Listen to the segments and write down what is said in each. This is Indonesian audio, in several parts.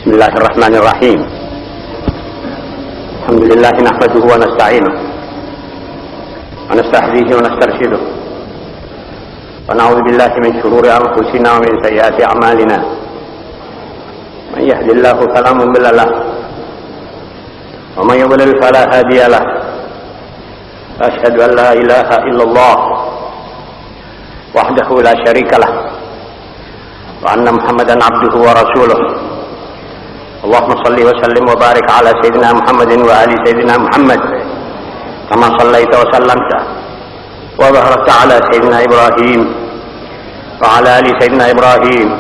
Bismillahirrahmanirrahim. Alhamdulillah nahmaduhu wa nasta'inuh wa nastahdihi wa nastarshiduh wa na'udzu billahi min shururi anfusina wa min sayyiati a'malina. Man yahdihillahu fala mudilla lahu wa man yudlil fala hadiya lahu. Asyhadu an la ilaha illallah wahdahu la syarika lahu wa anna Muhammadan abduhu wa rasuluh. Allahumma salli wa sallim wa barik ala sayyidina Muhammadin wa ali sayyidina Muhammad kama sallaita wa sallamta wa barakta ala sayyidina Ibrahim wa ala ali sayyidina Ibrahim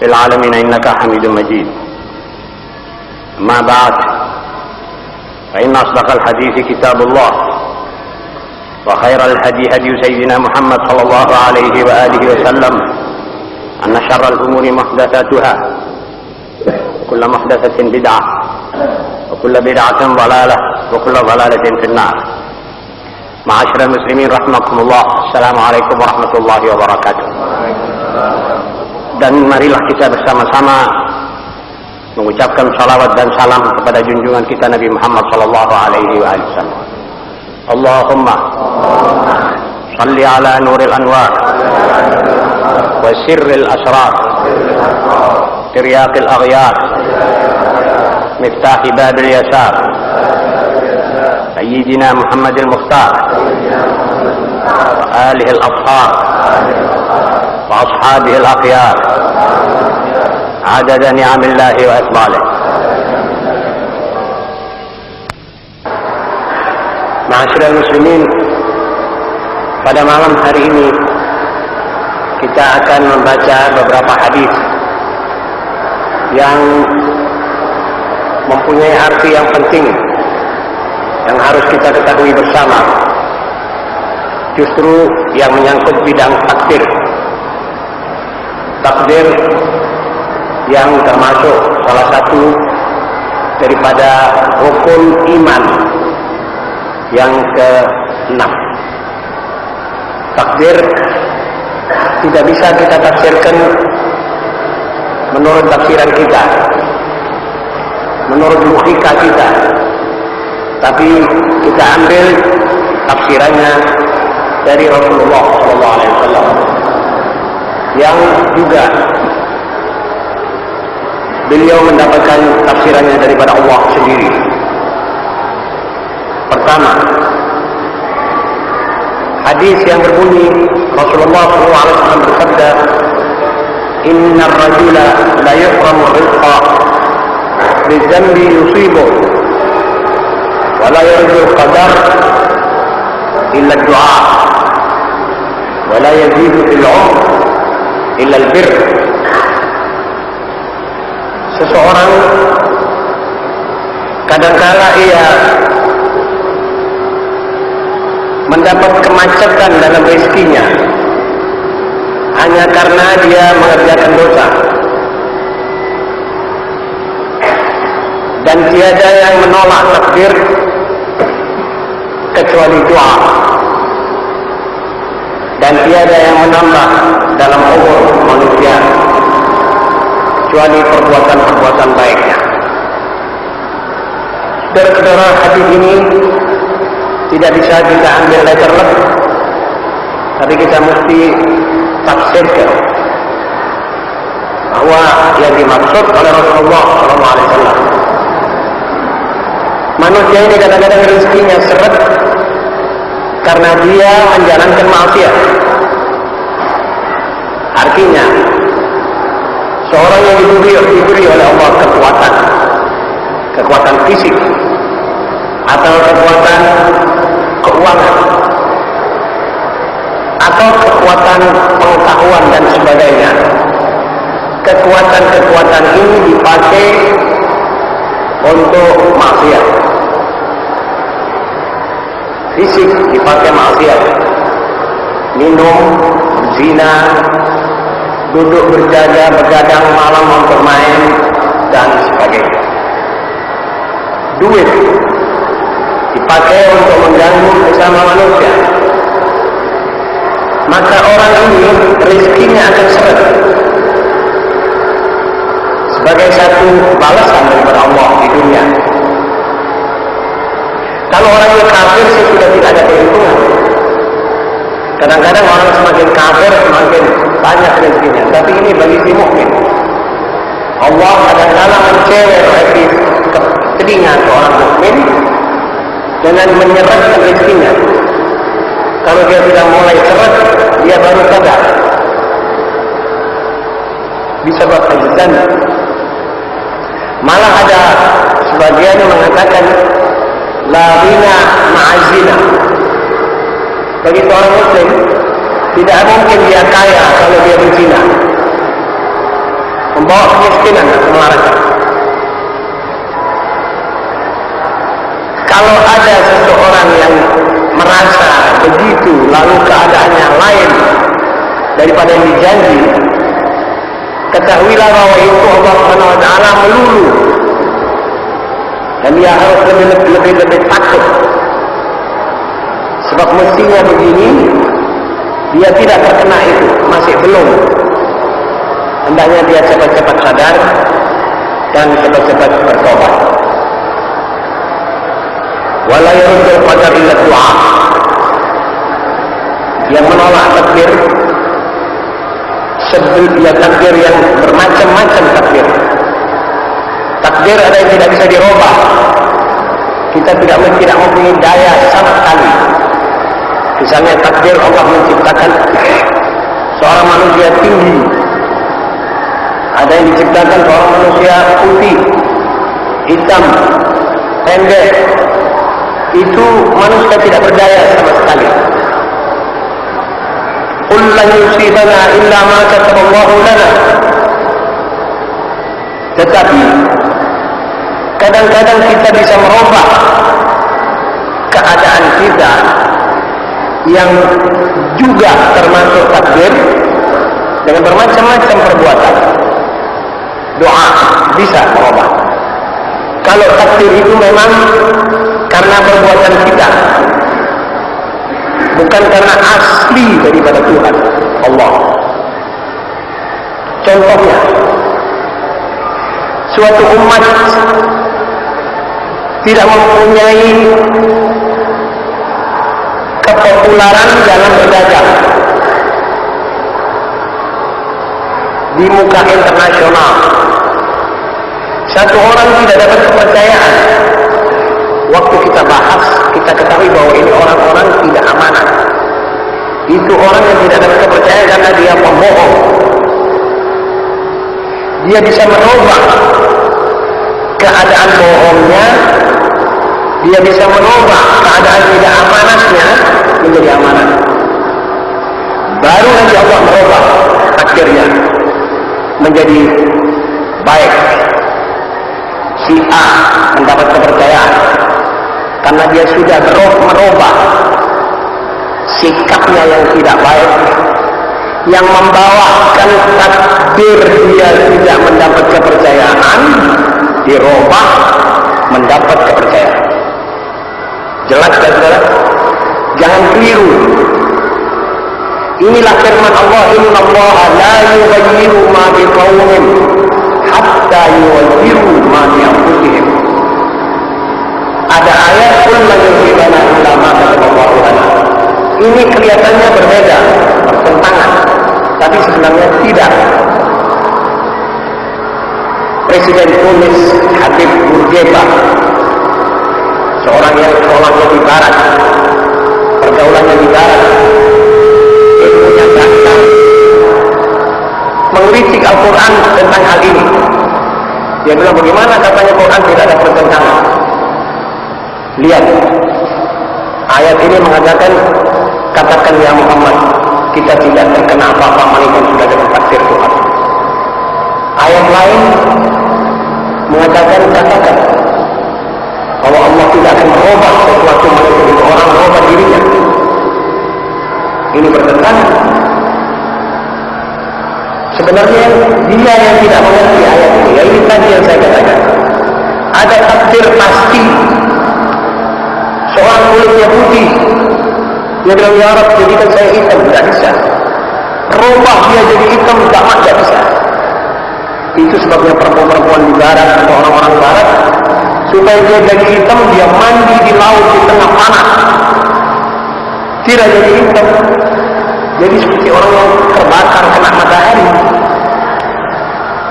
fil alamin innaka Hamidum Majid. Amma ba'd, fa inna asdaqal hadithi kitabullah wa khairal hadi hadi sayyidina Muhammad sallallahu alaihi wa alihi wa sallam. Anna syarral umuri muhdatsatuha وكل محدثة بدعة وكل بدعة ضلالة وكل ضلالة في النار. معاشر المسلمين رحمكم الله. Assalamualaikum warahmatullahi wabarakatuh. Dan marilah kita bersama-sama mengucapkan salawat dan salam kepada junjungan kita Nabi Muhammad sallallahu alaihi wasallam. Allahumma salli ala nuril anwar wa sirril asrar tiryaqil aghyar مفتاح باب اليسار سيدنا محمد المختار وآله الأطهار وأصحابه الأخيار عدد نعم الله وإفضاله. Ma'asyiral muslimin, pada malam hari ini kita akan membaca beberapa hadis yang mempunyai arti yang penting yang harus kita ketahui bersama, justru yang menyangkut bidang takdir yang termasuk salah satu daripada rukun iman yang ke-6. Takdir tidak bisa kita tafsirkan menurut tafsiran kita, menurut logika kita, tapi kita ambil tafsirannya dari Rasulullah SAW yang juga beliau mendapatkan tafsirannya daripada Allah sendiri. Pertama, hadis yang berbunyi Rasulullah SAW bersabda, Inna rajula la yuhramu rizqa بالذنب يصيبه ولا يرجو القدر إلا الدعاء ولا يزيد في العمر إلا البر. Seseorang kadangkala ia mendapat kemacetan dalam rezekinya hanya karena dia mengerjakan dosa, dan tiada yang menolak takdir kecuali doa, dan tiada yang menambah dalam umur manusia kecuali perbuatan-perbuatan baiknya. Saudara-saudara, hadis ini tidak bisa kita ambil letterlek, tapi kita mesti tafsirkan bahwa yang dimaksud oleh Rasulullah SAW, manusia ini kadang-kadang rezekinya seret karena dia menjalankan maksiat. Artinya, seorang yang diberi oleh Allah kekuatan fisik atau kekuatan keuangan atau kekuatan pengetahuan dan sebagainya, kekuatan-kekuatan ini dipakai untuk maksiat. Fisik dipakai maksiat, minum, zina, duduk berjaga, begadang malam untuk main dan sebagainya. Duit dipakai untuk mengganggu sesama manusia. Maka orang ini rezekinya akan seret sebagai satu dengan balasan daripada Allah di dunia. Kalau orang yang kafir sih sudah tidak ada perhitungan. Kadang-kadang orang semakin kafir semakin banyak rezekinya. Tapi ini bagi si mukmin. Allah kadang-kadang mencewer di telinga seorang mukmin dengan menyerahkan rezekinya. Kalau dia sudah mulai seret, dia baru sadar. Bisa berkejutan. Malah ada sebagian yang mengatakan la ghina ma'azina. Bagi seorang muslim tidak mungkin dia kaya kalau dia berzina, membawa kemiskinan dan kemarahan. Kalau ada seseorang yang merasa begitu lalu keadaannya lain daripada yang dijanji, ketahuilah bahwa itu Allah Subhanahu wa taala melulu, dan dia harus lebih takut. Sebab mestinya begini, dia tidak terkena itu, masih belum. Hendaknya dia cepat-cepat sadar dan cepat-cepat bertobat. Wala yuruddul qadar illa du'a. Yang menolak takdir, dia takdir yang bermacam-macam takdir. Takdir ada yang tidak bisa dirubah. Kita tidak mempunyai daya sama sekali. Misalnya takdir Allah menciptakan seorang manusia tinggi, ada yang diciptakan seorang manusia putih, hitam, pendek. Itu manusia tidak berdaya sama sekali. Qul lan yusibana illa ma kataballahu lana. Tetapi kadang-kadang kita bisa merubah keadaan kita yang juga termasuk takdir dengan bermacam-macam perbuatan. Doa bisa merubah. Kalau takdir itu memang karena perbuatan kita, bukan karena asli daripada Tuhan Allah. Contohnya, suatu umat tidak mempunyai kepopuleran dalam berdagang di muka internasional. Satu orang tidak dapat kepercayaan. Waktu kita bahas, kita ketahui bahwa ini orang-orang tidak amanah. Itu orang yang tidak dapat kepercayaan karena dia pembohong. Dia bisa merubah keadaan bohongnya, dia bisa merubah keadaan tidak amanahnya menjadi amanah. Baru nanti Allah merubah takdirnya menjadi baik. Si A mendapat kepercayaan karena dia sudah merubah sikapnya yang tidak baik, yang membawakan takdir dia tidak mendapat kepercayaan, dirubah mendapat kepercayaan. Jelas kan saudara? Jangan keliru. Inilah firman Allah, innallaha la yughayyiru ma biqaumin hatta yughayyiru ma bi anfusihim. Ada ayat qul lan yusibana illa ma kataballahu lana. Ini kelihatannya berbeda, bertentangan, tapi sebenarnya tidak. Presiden Tunis Habib Bourguiba, seorang yang sekolahnya di barat, pergaulannya di barat, ilmunya datang, mengkritik Al-Quran tentang hal ini. Dia bilang, bagaimana katanya Quran tidak ada pertentangan? Lihat, ayat ini mengatakan, katakan ya Muhammad, kita tidak terkena apa-apa melainkan sudah dengan takdir Tuhan. Ayat lain mengatakan, katakan bahwa Allah tidak akan merubah sesuatu melainkan itu orang merubah dirinya. Ini bertentangan. Sebenarnya dia yang tidak mengerti ayat ini. Ya ini tadi yang saya katakan. Ada takdir pasti. Seorang kulitnya putih, dia bilang, ya Rabb, jadikan saya hitam. Tidak bisa. Rubah dia jadi hitam, tidak bisa. Itu sebabnya perempuan perempuan di barat atau orang-orang barat, supaya dia jadi hitam, dia mandi di laut di tengah panas, tidak jadi hitam, jadi seperti orang yang terbakar kena matahari.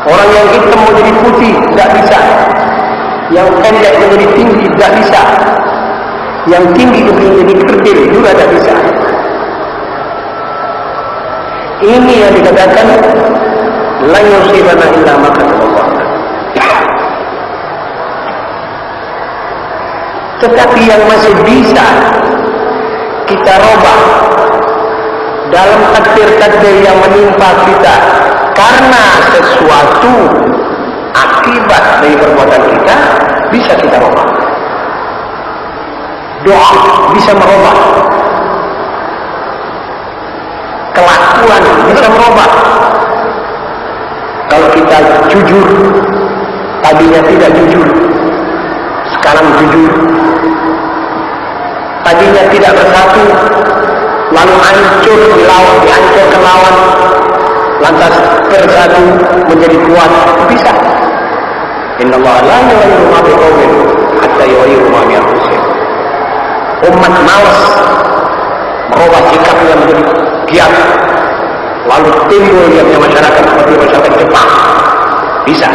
Orang yang hitam mau jadi putih, tidak bisa. Yang pendek menjadi tinggi, tidak bisa. Yang tinggi menjadi kerdil, juga tidak bisa. Ini yang dikatakan la yusibana illa ma kataballah. Tetapi yang masih bisa kita robah dalam takdir-takdir yang menimpa kita karena sesuatu akibat dari perbuatan kita, bisa kita robah. Doa bisa merubah, kelakuan bisa merubah. Kalau kita jujur, tadinya tidak jujur, sekarang jujur. Tadinya tidak bersatu, lalu hancur di lawan, dihancurkan lawan, lantas bersatu menjadi kuat, bisa. Inna Allah la yughayyiru ma biqaumin hatta yughayyiru ma bi anfusihim. Umat malas merubah sikapnya menjadi giat, lalu timbul yang masyarakat seperti masyarakat Jepang, bisa.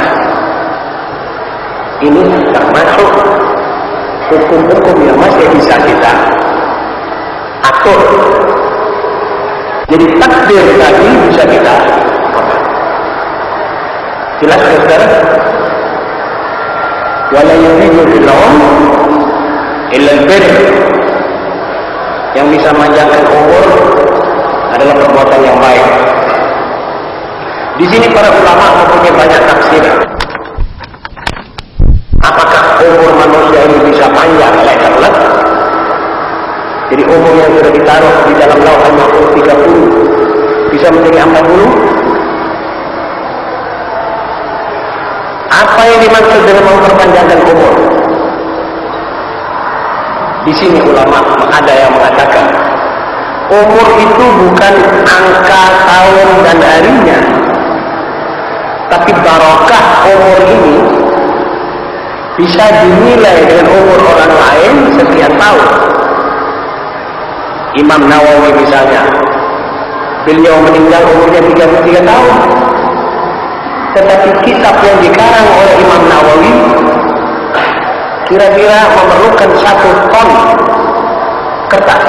Ini termasuk hukum-hukum yang masih bisa kita atur. Jadi takdir tadi bisa kita ubah. Jelas ya saudara? Wala yuridu bilahum illa al-birr. Yang bisa memanjangkan umur adalah perbuatan yang baik. Di sini para ulama mempunyai banyak tafsir. Apakah umur manusia ini bisa panjang? Lekat-lekat. Jadi umur yang sudah ditaruh di dalam lauh mahfuz 30 bisa menjadi 40? Apa yang dimaksud dengan memperpanjangkan umur? Di sini ulama ada yang mengatakan umur itu bukan angka tahun dan harinya, tapi barokah umur ini bisa dinilai dengan umur orang lain sekian tahun. Imam Nawawi misalnya, beliau meninggal umurnya 33 tahun, tetapi kitab yang dikarang oleh Imam Nawawi kira-kira memerlukan 1 ton kertas.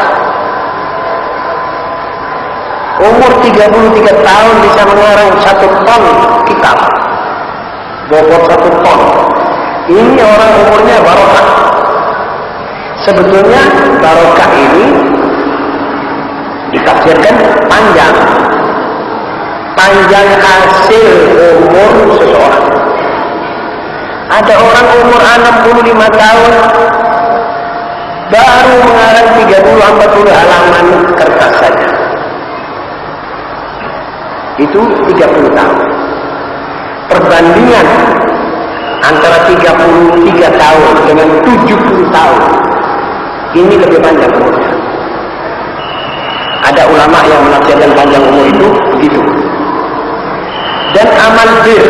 Umur 33 tahun bisa mengarang 1 ton kitab, bobot 1 ton. Ini orang umurnya barokah. Sebetulnya barokah ini ditafsirkan panjang hasil umur seseorang. Ada orang umur 65 tahun baru mengarang 30-40 halaman kertas saja. Itu 30 tahun. Perbandingan antara 33 tahun dengan 70 tahun, ini lebih panjang umurnya. Ada ulama yang menafsirkan panjang umur itu begitu. Dan amal bir,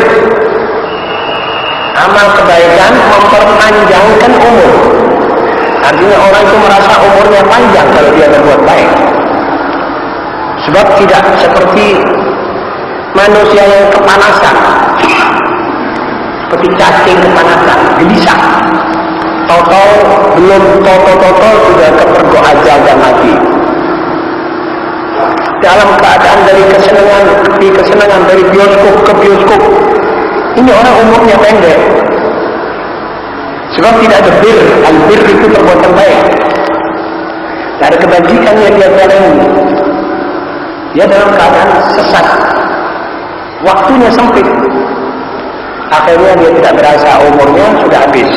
amal kebaikan memperpanjangkan umur. Artinya orang itu merasa umurnya panjang kalau dia berbuat baik. Sebab tidak seperti manusia yang kepanasan, seperti cacing kepanasan, gelisah. Toto belum toto sudah kepergok aja dan mati. Dalam keadaan dari kesenangan dari bioskop ke bioskop, ini orang umurnya pendek. Sebab tidak ada bir. Al-bir itu perbuatan baik. Tidak ada kebajikan yang dia jalani. Dia dalam keadaan sesat. Waktunya sempit. Akhirnya dia tidak berasa umurnya sudah habis.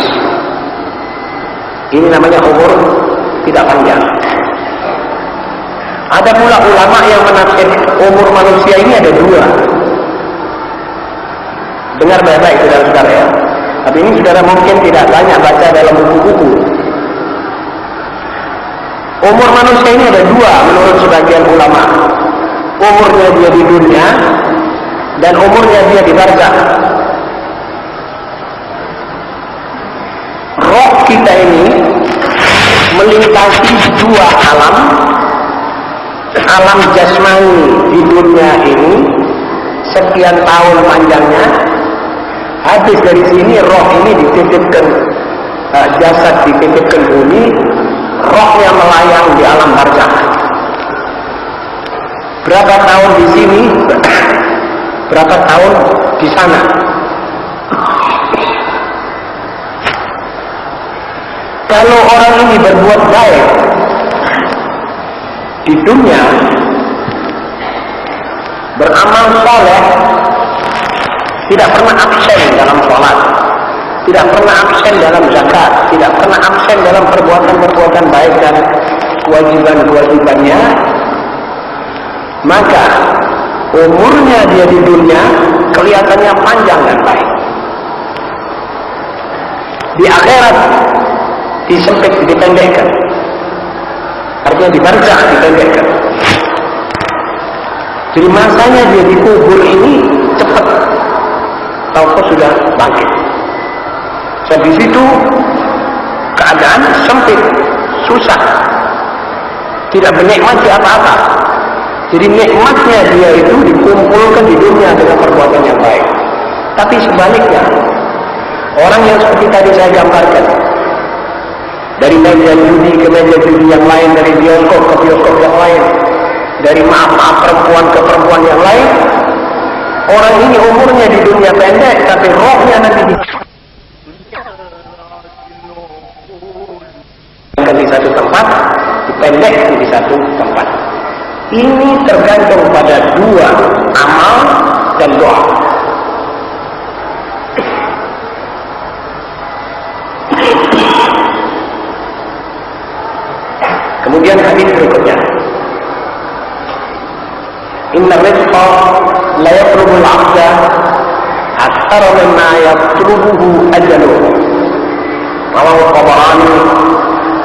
Ini namanya umur tidak panjang. Ada pula ulama yang menafsir umur manusia ini ada 2. Dengar baik-baik saudara-saudara ya. Tapi ini saudara mungkin tidak banyak baca dalam buku-buku. Umur manusia ini ada 2 menurut sebagian ulama. Umurnya dia di dunia dan umurnya dia di barzakh. melintasi dua alam, alam jasmani di dunia ini sekian tahun panjangnya, habis dari sini roh ini dititipkan, jasad dititipkan bumi, rohnya melayang di alam barzakh. Berapa tahun di sini, berapa tahun di sana. Kalau orang ini berbuat baik di dunia, beramal soleh, tidak pernah absen dalam sholat, tidak pernah absen dalam zakat, tidak pernah absen dalam perbuatan-perbuatan baik dan kewajiban-kewajibannya, maka umurnya dia di dunia kelihatannya panjang dan baik. Di akhirat disempit, dipendekkan. Artinya di barzakh dipendekkan. Jadi masanya dia dikubur ini cepat, tahu sudah bangkit. Dan di situ keadaan sempit, susah, tidak menikmati apa-apa. Jadi nikmatnya dia itu dikumpulkan di dunia dengan perbuatan yang baik. Tapi sebaliknya, orang yang seperti tadi saya gambarkan, dari meja judi ke meja judi yang lain, dari bioskop ke bioskop yang lain, dari maaf perempuan ke perempuan yang lain, orang ini umurnya di dunia pendek, tapi rohnya nanti di satu tempat, dipendekkan di satu tempat. Ini tergantung pada dua, amal dan doa. Kemudian hadis berikutnya, inna rizqa la yatlubu al-'abda aktsara mimma yatlubuhu ajaluhu. Rawahu Tabarani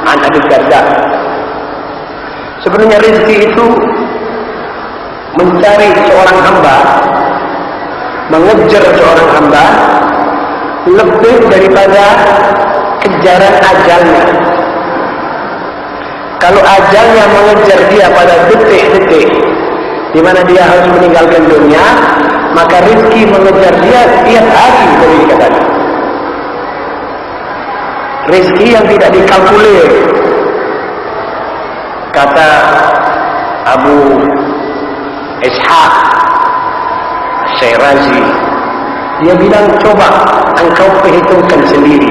an Abi Darda. Sebenarnya rezeki itu mencari seorang hamba, mengejar seorang hamba lebih daripada kejaran ajalnya. Kalau ajalnya mengejar dia pada detik-detik di mana dia harus meninggalkan dunia, maka rezeki mengejar dia tiap hari, boleh dikatakan. Rezeki yang tidak dikalkulir. Kata Abu Ishaq Syirazi, dia bilang, coba engkau perhitungkan sendiri.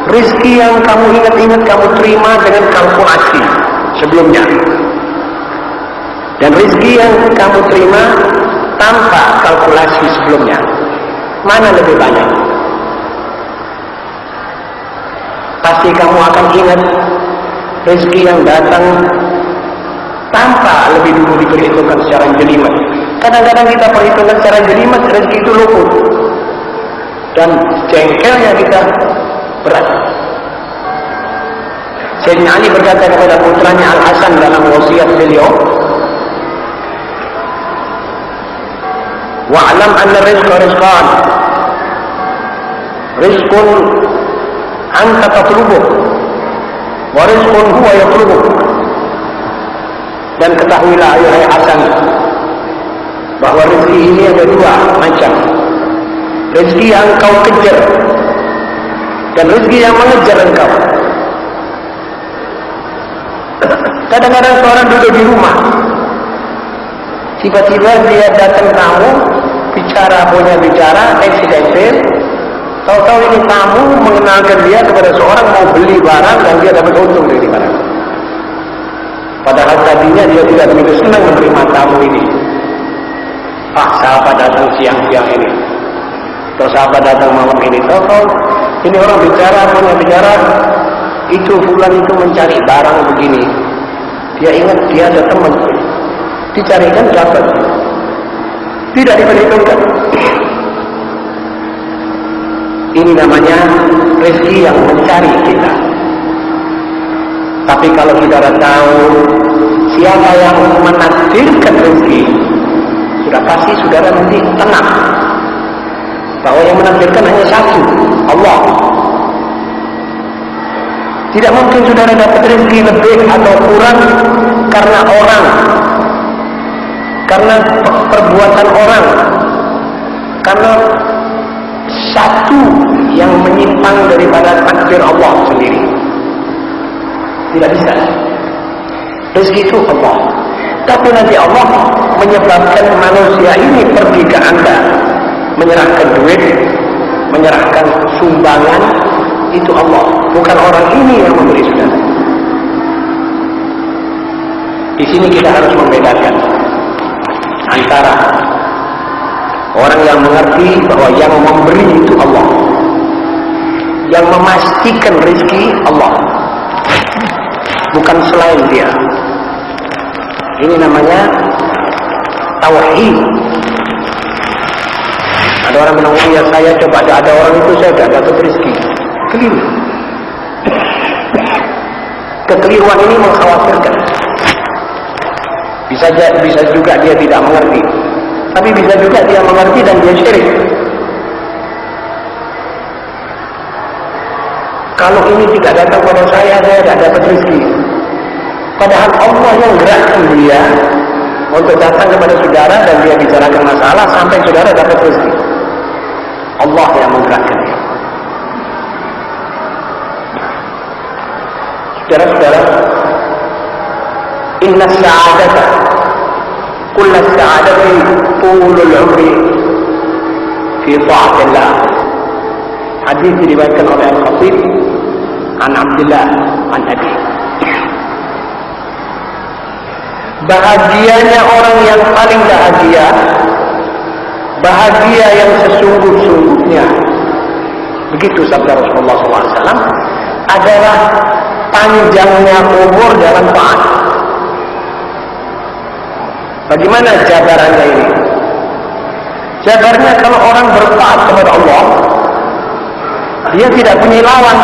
Rezeki yang kamu ingat-ingat kamu terima dengan kalkulasi sebelumnya, dan rezeki yang kamu terima tanpa kalkulasi sebelumnya, mana lebih banyak? Pasti kamu akan ingat rezeki yang datang tanpa lebih dulu diperhitungkan secara jelimet. Kadang-kadang kita perhitungkan secara jelimet, rezeki itu luput, dan jengkelnya kita berat. Sayyidina Ali berkata kepada putranya Al-Hasan dalam wasiat beliau, wa'lam anna rizqa rizqan, rizqun anta tatlubuh wa rizqun huwa yatlubuh. Dan ketahuilah ayuhai Hasan, bahwa rezeki ini ada dua macam. Rezeki yang kau kejar dan rezeki yang mengejar engkau. Kadang-kadang seorang duduk di rumah, tiba-tiba dia datang tamu, punya bicara eksidental, tahu-tahu ini tamu mengenalkan dia kepada seorang mau beli barang dan dia dapat untung dari barang. Padahal tadinya dia tidak begitu senang menerima tamu ini. Sahabat datang siang-siang ini, atau sahabat datang malam ini, tahu-tahu ini orang punya bicara, itu fulan itu mencari barang begini. Dia ingat dia ada teman, dicarikan dapat, tidak diperhitungkan. Ini namanya rezeki yang mencari kita. Tapi kalau kita tahu siapa yang menakdirkan rezeki, sudah pasti saudara nanti tenang bahwa yang menakdirkan hanya satu, Allah. Tidak mungkin saudara dapat rezeki lebih atau kurang karena orang, karena perbuatan orang, karena satu yang menyimpang daripada takdir Allah sendiri. Tidak bisa. Rezeki itu Allah. Tapi nanti Allah menyebabkan manusia ini pergi ke Anda, menyerahkan duit, menyerahkan sumbangan, itu Allah. Bukan orang ini yang memberi saudara. Di sini kita harus membedakan antara orang yang mengerti bahwa yang memberi itu Allah, yang memastikan rezeki Allah, bukan selain dia. Ini namanya tauhid. Ada orang bilang, oh ya saya coba ada orang itu saya tidak dapat rezeki. Keliru. Kekeliruan ini mengkhawatirkan. Bisa juga dia tidak mengerti, tapi bisa juga dia mengerti dan dia syirik. Kalau ini tidak datang pada saya tidak dapat rezeki. Padahal Allah yang gerakkan dia untuk datang kepada saudara dan dia bicarakan masalah sampai saudara dapat rezeki. Allah yang menggerakkan dia. Saudara-saudara, inna sa'adata kulla sa'adati tulul umri fi ta'atillah. Hadis diriwayatkan oleh Al-Khatib an Abdullah an Abi. Bahagianya orang yang paling bahagia yang sesungguh-sungguhnya, begitu sabda Rasulullah SAW, adalah panjangnya umur dalam taat. Bagaimana jabarannya ini? Jabarnya kalau orang bertaat kepada Allah, dia tidak punya lawan.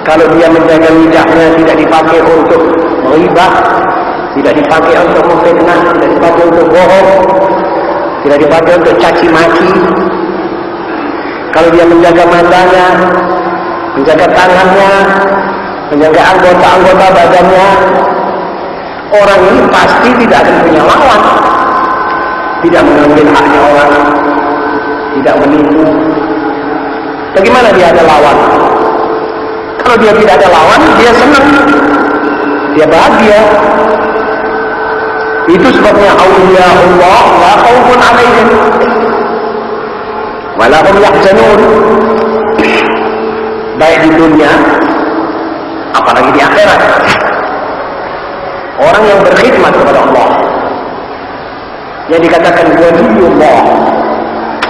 Kalau dia menjaga lidahnya tidak dipakai untuk ghibah, tidak dipakai untuk memfitnah, tidak dipakai untuk bohong, tidak dipakai untuk caci maki. Kalau dia menjaga matanya, menjaga tangannya, menjaga anggota-anggota badannya, orang ini pasti tidak akan punya lawan. Tidak mengambil haknya orang, tidak menipu. Bagaimana dia ada lawan? Kalau dia tidak ada lawan, dia senang, dia bahagia. Itu sebabnya auliya Allah la khaufun 'alaihim wa la hum yahzanun. Baik di dunia, apalagi di akhirat. Orang yang berkhidmat kepada Allah, yang dikatakan waliyullah,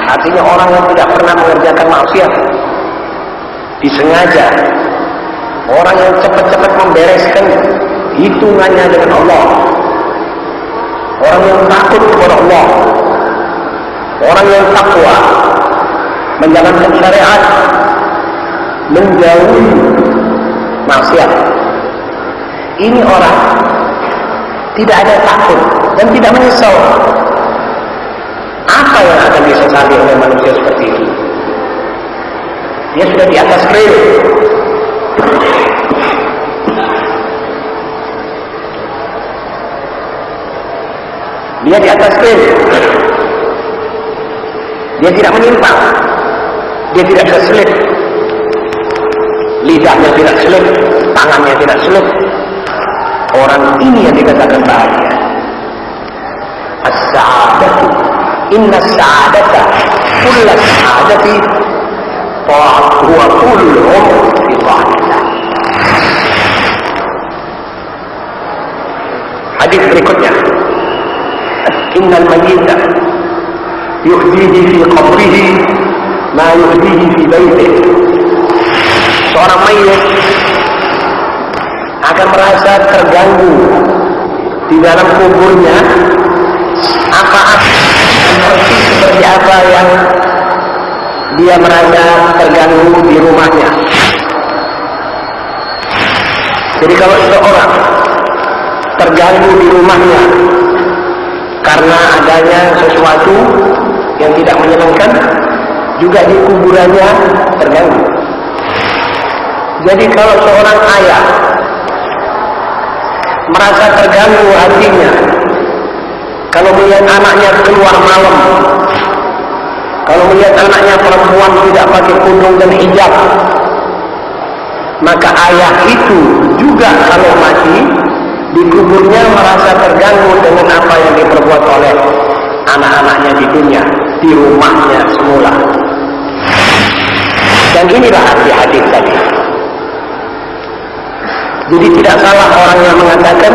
artinya orang yang tidak pernah mengerjakan maksiat disengaja, orang yang cepat-cepat membereskan hitungannya dengan Allah, orang yang takut kepada Allah, orang yang takwa, menjalankan syariat, menjauhi maksiat. Ini orang tidak ada takut dan tidak menyesal. Apa yang akan disesali oleh manusia seperti itu? Dia sudah di atas rel. Dia di atas rel. Dia tidak menyimpang. Dia tidak terselip. Lidahnya tidak selip, tangannya tidak selip. Orang ini yang dikatakan bahagia. As-sa'adatu, inna as-sa'adata kulla as-sa'adati huwa kulluhum fi ta'atillah. Hadis berikutnya, innal mayyita yuhdihi fi qabrihi ma yuhdihi fi baitihi. Seorang mayit akan merasa terganggu di dalam kuburnya seperti apa yang dia merasa terganggu di rumahnya. Jadi kalau seorang terganggu di rumahnya karena adanya sesuatu yang tidak menyenangkan, juga di kuburannya terganggu. Jadi kalau seorang ayah merasa terganggu hatinya kalau melihat anaknya keluar malam, kalau melihat anaknya perempuan tidak pakai kudung dan hijab, maka ayah itu juga kalau mati di kuburnya merasa terganggu dengan apa yang diperbuat oleh anak-anaknya di dunia, di rumahnya semula. Dan inilah arti hadis tadi. Jadi tidak salah orang yang mengatakan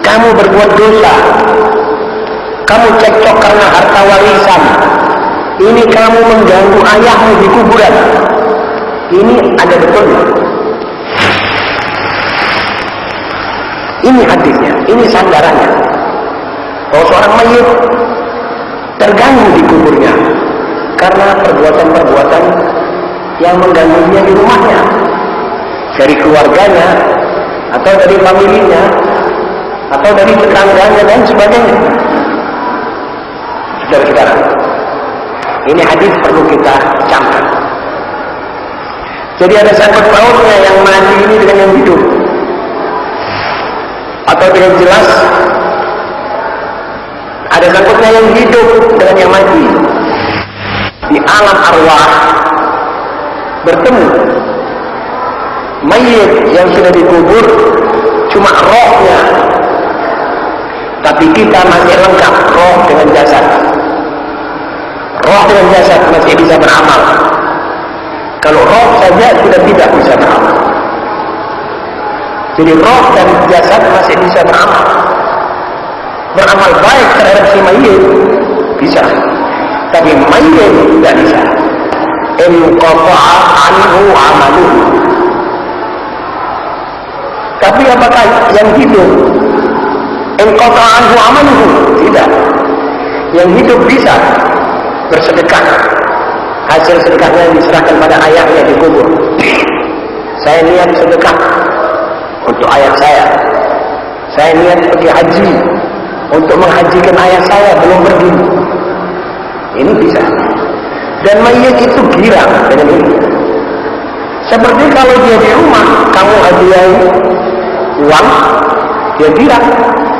kamu berbuat dosa, kamu cekcok karena harta warisan, ini kamu mengganggu ayahmu di kuburan. Ini ada betulnya. Ini hadisnya, ini sandarannya. Kalau seorang mayit terganggu di kuburnya karena perbuatan-perbuatan yang mengganggunya di rumahnya, dari keluarganya, atau dari familinya, atau dari tetangganya dan sebagainya. Saudara-saudara, ini hadis perlu kita camkan. Jadi ada sangkut pautnya yang mati ini dengan yang hidup, atau dengan jelas ada sangkutnya yang hidup dengan yang mati. Di alam arwah bertemu. Mayit yang sudah dikubur cuma rohnya, tapi kita masih lengkap roh dengan jasad. Roh dengan jasad masih bisa beramal. Kalau roh saja sudah tidak bisa beramal. Jadi roh dan jasad masih bisa beramal. Beramal baik terhadap si mayit bisa, tapi mayit tidak bisa. In qata'a anhu amaluhu. Tapi apakah yang hidup in qata'a anhu amaluhu? Tidak. Yang hidup bisa bersedekah. Hasil sedekahnya diserahkan pada ayahnya di kubur. Saya niat sedekah untuk ayah saya. Saya niat pergi haji untuk menghajikan ayah saya, belum pergi. Ini bisa. Dan mayit itu girang dengan ini. Seperti kalau dia di rumah, kamu hadiahi uang, dia girang.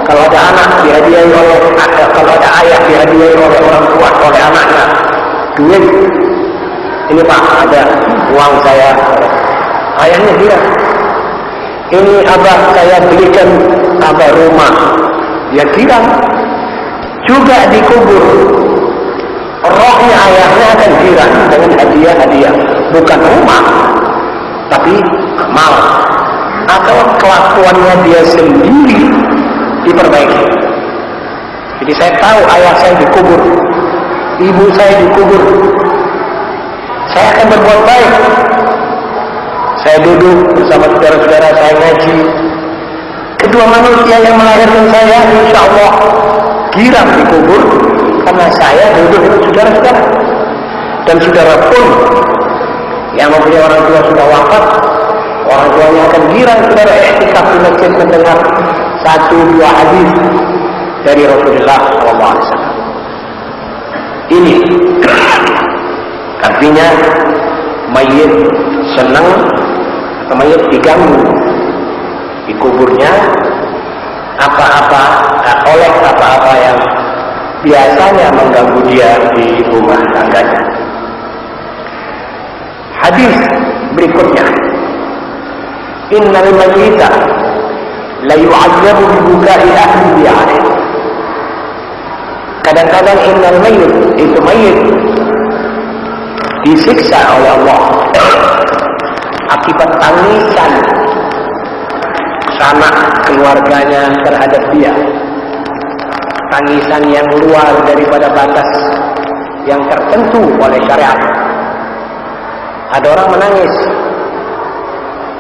Kalau ada anak dihadiahi oleh, kalau ada ayah dihadiahi oleh orang tua, oleh anaknya, duit. Ini Pak, ada uang saya. Ayahnya girang. Ini abah saya belikan abah rumah. Dia girang. Juga dikubur. Rohnya ayahnya akan girang dengan hadiah-hadiah. Bukan rumah, tapi amal. Atau kelakuannya dia sendiri diperbaiki. Jadi saya tahu ayah saya dikubur, ibu saya dikubur. Saya akan berbuat baik. Saya duduk bersama saudara-saudara, saya ngaji. Kedua manusia yang melahirkan saya, insya Allah girang dikubur karena saya duduk dengan saudara-saudara. Dan saudara pun yang mempunyai orang tua sudah wafat, orang tuanya akan girang saudara iktikaf di masjid mendengar 1-2 hadis dari Rasulullah SAW. Ini artinya mayit senang atau mayit diganggu di kuburnya oleh apa-apa yang biasanya mengganggu dia di rumah tangganya. Hadis berikutnya, innal mayyita la yu'adzabu bi bukai ahlihi 'alaihi. Kadang-kadang innal mayyit, itu mayit disiksa oleh Allah akibat tangisan sanak keluarganya terhadap dia. Tangisan yang luar daripada batas yang tertentu oleh syariat. Ada orang menangis,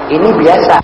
ini biasa.